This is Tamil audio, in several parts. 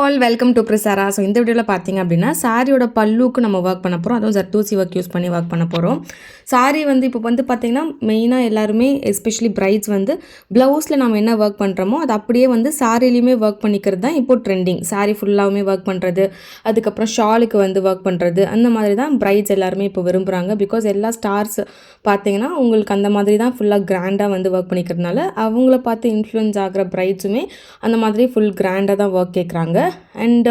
ஆல் வெல்கம் டு பிரிசாரா. ஸோ இந்த வீடியோவில் பார்த்தீங்க அப்படின்னா சாரியோட பல்லுக்கு நம்ம ஒர்க் பண்ண போகிறோம். அதுவும் ஜர்தோசி ஒர்க் யூஸ் பண்ணி ஒர்க் பண்ண போகிறோம். சாரி இப்போ பார்த்தீங்கன்னா மெயினாக எல்லாருமே எஸ்பெஷலி பிரைட்ஸ் ப்ளவுஸில் நம்ம என்ன ஒர்க் பண்ணுறோமோ அது அப்படியே சாரிலையுமே ஒர்க் பண்ணிக்கிறது தான் இப்போ ட்ரெண்டிங். சாரி ஃபுல்லாகவுமே ஒர்க் பண்ணுறது, அதுக்கப்புறம் ஷாலுக்கு ஒர்க் பண்ணுறது, அந்த மாதிரி தான் பிரைட்ஸ் எல்லாருமே இப்போ விரும்புகிறாங்க. பிகாஸ் எல்லா ஸ்டார்ஸ் பார்த்தீங்கன்னா உங்களுக்கு அந்த மாதிரி தான் ஃபுல்லாக கிராண்டாக ஒர்க் பண்ணிக்கிறதுனால அவங்கள பார்த்து இன்ஃப்ளூயன்ஸ் ஆகிற பிரைட்ஸுமே அந்த மாதிரி ஃபுல் கிராண்டாக தான் ஒர்க் கேட்குறாங்க. அண்ட்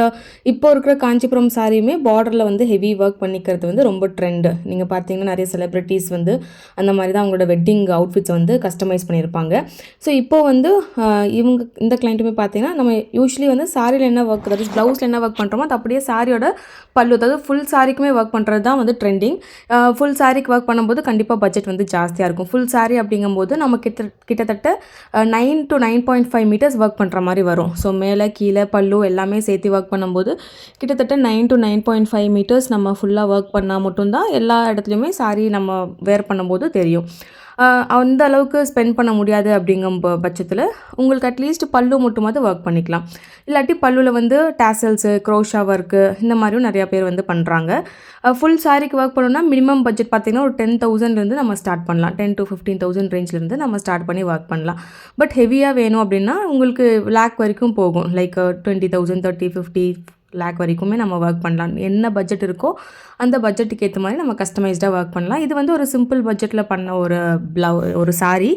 இப்போ இருக்கிற காஞ்சிபுரம் சாரியுமே பார்டரில் ஹெவி ஒர்க் பண்ணிக்கிறது ரொம்ப ட்ரெண்டு. நீங்கள் பார்த்தீங்கன்னா நிறைய செலிப்ரிட்டிஸ் அந்த மாதிரி தான் அவங்களோட வெட்டிங் அவுட்ஃபிட்ஸ் கஸ்டமைஸ் பண்ணியிருப்பாங்க. ஸோ இப்போது இவங்க இந்த கிளைண்ட்டுமே பார்த்தீங்கன்னா நம்ம யூஸ்வலி சாரியில் என்ன ஒர்க், அதாவது ப்ளவுஸில் என்ன ஒர்க் பண்ணுறோமோ அது அப்படியே சாரியோட பல்லு, அதாவது ஃபுல் சாரிக்குமே ஒர்க் பண்ணுறது தான் ட்ரெண்டிங். ஃபுல் சாரிக்கு ஒர்க் பண்ணும்போது கண்டிப்பாக பட்ஜெட் ஜாஸ்தியாக இருக்கும். ஃபுல் சாரி அப்படிங்கும்போது நம்ம கிட்டத்தட்ட 9 to 9.5 மீட்டர்ஸ் ஒர்க் பண்ணுற மாதிரி வரும். ஸோ மேலே கீழே பல்லு எல்லாமே சேர்த்து ஒர்க் பண்ணும்போது கிட்டத்தட்ட 9 to 9.5 மீட்டர்ஸ் நம்ம ஃபுல்லாக ஒர்க் பண்ணால் மட்டும்தான் எல்லா இடத்துலையுமே சாரி நம்ம வேர் பண்ணும்போது தெரியும். அந்த அளவுக்கு ஸ்பெண்ட் பண்ண முடியாது அப்படிங்கும் பட்சத்தில் உங்களுக்கு அட்லீஸ்ட் பல்லு மட்டுமாவது ஒர்க் பண்ணிக்கலாம். இல்லாட்டி பல்லுவில் டேசல்ஸு, க்ரோஷா ஒர்க்கு இந்த மாதிரியும் நிறையா பேர் பண்ணுறாங்க. ஃபுல் சாரிக்கு ஒர்க் பண்ணணும்னா மினிமம் பட்ஜெட் பார்த்திங்கன்னா ஒரு 10,000லேருந்து நம்ம ஸ்டார்ட் பண்ணலாம். 10 to 15,000 ரேஞ்சிலேருந்து நம்ம ஸ்டார்ட் பண்ணி ஒர்க் பண்ணலாம். பட் ஹெவியாக வேணும் அப்படின்னா உங்களுக்கு லேக் வரைக்கும் போகும். லைக் 20,000, 30, 50 லேக் வரைக்குமே நம்ம ஒர்க் பண்ணலாம். என்ன பட்ஜெட் இருக்கோ அந்த பட்ஜெட்டுக்கு ஏற்ற மாதிரி நம்ம கஸ்டமைஸ்டாக ஒர்க் பண்ணலாம். இது ஒரு சிம்பிள் பட்ஜெட்டில் பண்ண ஒரு சாரீ.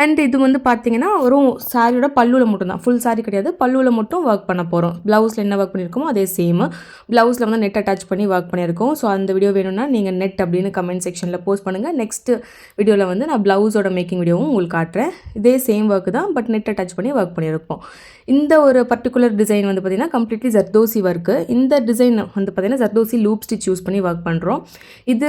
அண்ட் இது பார்த்திங்கன்னா ஒரு சாரியோட பல்லுவில் மட்டும்தான், ஃபுல் சாரி கிடையாது, பல்லுவில் மட்டும் ஒர்க் பண்ண போகிறோம். ப்ளவுஸில் என்ன ஒர்க் பண்ணியிருக்கோமோ அதே சேம். ப்ளவுஸில் நெட் அட்டாச் பண்ணி ஒர்க் பண்ணியிருக்கோம். ஸோ அந்த வீடியோ வேணும்னா நீங்கள் நெட் அப்படின்னு கமெண்ட் செக்ஷனில் போஸ்ட் பண்ணுங்கள். நெக்ஸ்ட் வீடியோவில் நான் ப்ளவுஸோட மேக்கிங் வீடியோவும் உங்களுக்கு காட்டுறேன். இதே சேம் ஒர்க் தான், பட் நெட் அட்டாச் பண்ணி ஒர்க் பண்ணியிருப்போம். இந்த ஒரு பர்டிகுலர் டிசைன் பார்த்திங்கன்னா கம்ப்ளீட்லி ஜர்தோசி ஒர்க்கு. இந்த டிசைன் பார்த்திங்கன்னா ஜர்தோசி லூப் ஸ்டிச் யூஸ் பண்ணி ஒர்க் பண்ணுறோம். இது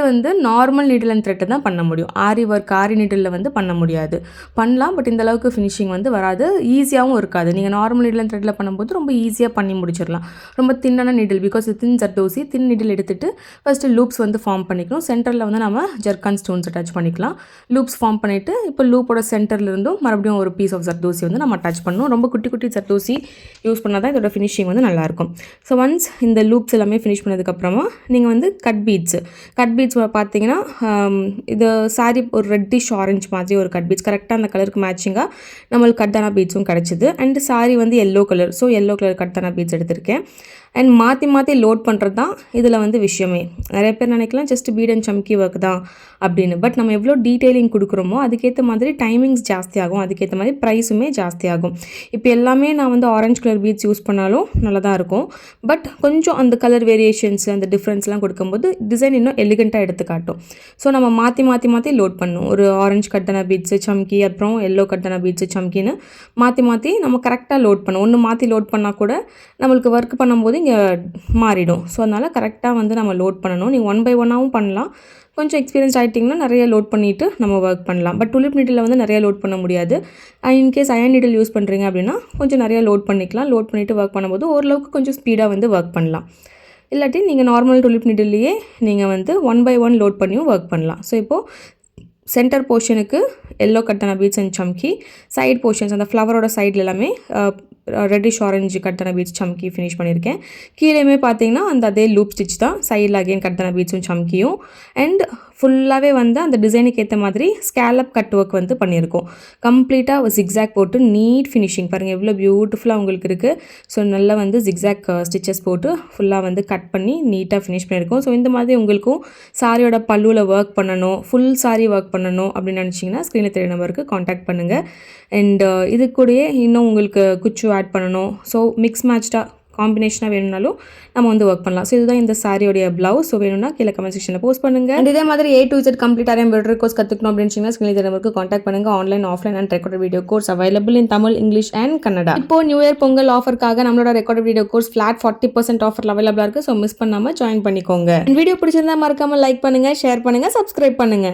நார்மல் நீடில் அண்ட் த்ரெட்டை தான் பண்ண முடியும். ஆரி ஒர்க், ஆரி நீடிலில் பண்ண முடியாது. பண்ணலாம், பட் இந்த அளவுக்கு ஃபினிஷிங் வராது, ஈஸியாகவும் இருக்காது. நீங்கள் நார்மல் நீடில் அண்ட் த்ரெட்டில் பண்ணும்போது ரொம்ப ஈஸியாக பண்ணி முடிச்சிடலாம். ரொம்ப தின்னான needle, because thin zardozi, thin needle எடுத்துகிட்டு ஃபஸ்ட்டு லூப்ஸ் ஃபார்ம் பண்ணிக்கணும். சென்டரில் நம்ம ஜர்கான் ஸ்டோன்ஸ் அட்டாச் பண்ணிக்கலாம். லூப்ஸ் ஃபார்ம் பண்ணிவிட்டு இப்போ லூப்போட சென்டர்லேருந்தும் மறுபடியும் ஒரு பீஸ் ஆஃப் ஜர்தோசி நம்ம அட்டாச் பண்ணணும். ரொம்ப குட்டி குட்டி ஜர்தோசி யூஸ் பண்ணால் தான் இதோட ஃபினிஷிங் நல்லாயிருக்கும். ஸோ ஒன்ஸ் இந்த லூப்ஸ் எல்லாமே ஃபினிஷ் பண்ணதுக்கப்புறமா நீங்கள் கட் பீட்ஸ் பார்த்தீங்கன்னா இது சாரி ஒரு ரெட்டிஷ் ஆரஞ்ச் மாதிரி ஒரு கட் பீட்ஸ், கரெக்டாக அந்த கலருக்கு மேட்சிங்காக நம்மளுக்கு கட்டான பீட்ஸும் கிடச்சிது. And sorry yellow colour, so yellow colour Katana beads எடுத்திருக்கேன். அண்ட் மாற்றி லோட் பண்ணுறது தான் இதில் விஷயமே. நிறைய பேர் நினைக்கலாம் ஜஸ்ட் பீட் அண்ட் சம்கி ஒர்க் தான் அப்படின்னு. பட் நம்ம எவ்வளோ டீட்டெயிலிங் கொடுக்குறோமோ அதுக்கேற்ற மாதிரி டைமிங்ஸ் ஜாஸ்தியாகும், அதுக்கேற்ற மாதிரி ப்ரைஸுமே ஜாஸ்தியாகும். இப்போ எல்லாமே நான் ஆரஞ்சு கலர் பீட்ஸ் யூஸ் பண்ணாலும் நல்லா தான் இருக்கும். பட் கொஞ்சம் அந்த கலர் வேரியேஷன்ஸ், அந்த டிஃப்ரென்ஸ்லாம் கொடுக்கும்போது டிசைன் இன்னும் எலிகண்ட்டாக எடுத்து காட்டும். ஸோ நம்ம மாற்றி லோட் பண்ணணும். ஒரு ஆரஞ்சு கட்டன பீட்ஸு சம்கி, அப்புறம் எல்லோ கட்டன பீட்ஸு சம்கின்னு மாற்றி நம்ம கரெக்டாக லோட் பண்ணணும். ஒன்று மாற்றி லோட் பண்ணால் கூட நம்மளுக்கு ஒர்க் பண்ணும்போது இங்கே மாறிடும். ஸோ அதனால் கரெக்டாக நம்ம லோட் பண்ணணும். நீங்கள் 1 by 1ஆகவும் பண்ணலாம். கொஞ்சம் எக்ஸ்பீரியன்ஸ் ஆகிட்டிங்கன்னா நிறைய லோட் பண்ணிவிட்டு நம்ம ஒர்க் பண்ணலாம். பட் டுலிப் நீடில் நிறைய லோட் பண்ண முடியாது. இன்கேஸ் அயன் நீடில் யூஸ் பண்ணுறீங்க அப்படின்னா கொஞ்சம் நிறைய லோட் பண்ணிக்கலாம். லோட் பண்ணிவிட்டு ஒர்க் பண்ணும்போது ஓரளவுக்கு கொஞ்சம் ஸ்பீடாக ஒர்க் பண்ணலாம். இல்லாட்டி நீங்கள் நார்மல் டுலிப் நீடில்லையே நீங்கள் 1 by 1 லோட் பண்ணியும் ஒர்க் பண்ணலாம். ஸோ இப்போது சென்டர் போர்ஷனுக்கு எல்லோ கட்டன பீட்ஸ் அண்ட் சம்கி, சைட் போர்ஷன்ஸ் அந்த ஃப்ளவரோட சைடில் எல்லாமே ரெட்டிஷ் ஆரஞ்சு கட்டன பீட்ஸ் சம்கி ஃபினிஷ் பண்ணியிருக்கேன். கீழேயுமே பார்த்தீங்கன்னா அதே லூப் ஸ்டிச் தான், சைடில் அகெயின் கட்டன பீட்ஸும் சம்கியும். அண்ட் ஃபுல்லாகவே அந்த டிசைனுக்கு ஏற்ற மாதிரி ஸ்கேலப் கட் ஒர்க் பண்ணியிருக்கோம். கம்ப்ளீட்டாக ஜிக்ஸாக் போட்டு நீட் ஃபினிஷிங் பாருங்கள் எவ்வளோ பியூட்டிஃபுல்லாக உங்களுக்கு இருக்குது. ஸோ நல்லா ஜிக்ஸாக் ஸ்டிச்சஸ் போட்டு ஃபுல்லாக கட் பண்ணி நீட்டாக ஃபினிஷ் பண்ணியிருக்கோம். ஸோ இந்த மாதிரி உங்களுக்கும் சாரியோட பல்லுவில் ஒர்க் பண்ணணும், ஃபுல் சாரி ஒர்க் பண்ணணும் அப்படின்னு நினச்சிங்கன்னா ஸ்க்ரீனில் தெரிய நம்பருக்கு காண்டாக்ட் பண்ணுங்கள். அண்ட் இது கூடயே இன்னும் உங்களுக்கு குச்சு ஆட் பண்ணணும். ஸோ மிக்ஸ் மேட்ச்டாக காம்பினேஷனாக வேணும்னாலும் நம்ம ஒர்க் பண்ணலாம். ஸோ இதுதான் இந்த சாரியோடைய ப்ளவுஸ். ஸோ வேணும்னா கீழே கமெண்ட் செக்ஷனில் போஸ்ட் பண்ணுங்கள். அண்ட் இதே மாதிரி A to Z கம்ப்ளீட்டாக எம்ப்ராய்டரி கோர்ஸ் கற்றுக்கணும் அப்படின்னு ஸ்க்ரீனில் தெரிய நம்பருக்கு காண்டாக்ட் பண்ணுங்கள். Online, offline and recorded video course available in Tamil, English and Kannada. இப்போ நியூ இயர் பொங்கல் ஆஃபருக்காக நம்மளோட recorded video course flat 40% offer அவைலபிளாக இருக்குது. ஸோ மிஸ் பண்ணாமல் ஜாயின் பண்ணிக்கோங்க. வீடியோ பிடிச்சிருந்தா மறக்காமல் லைக் பண்ணுங்கள், ஷேர் பண்ணுங்கள், சப்ஸ்கிரைப் பண்ணுங்கள்.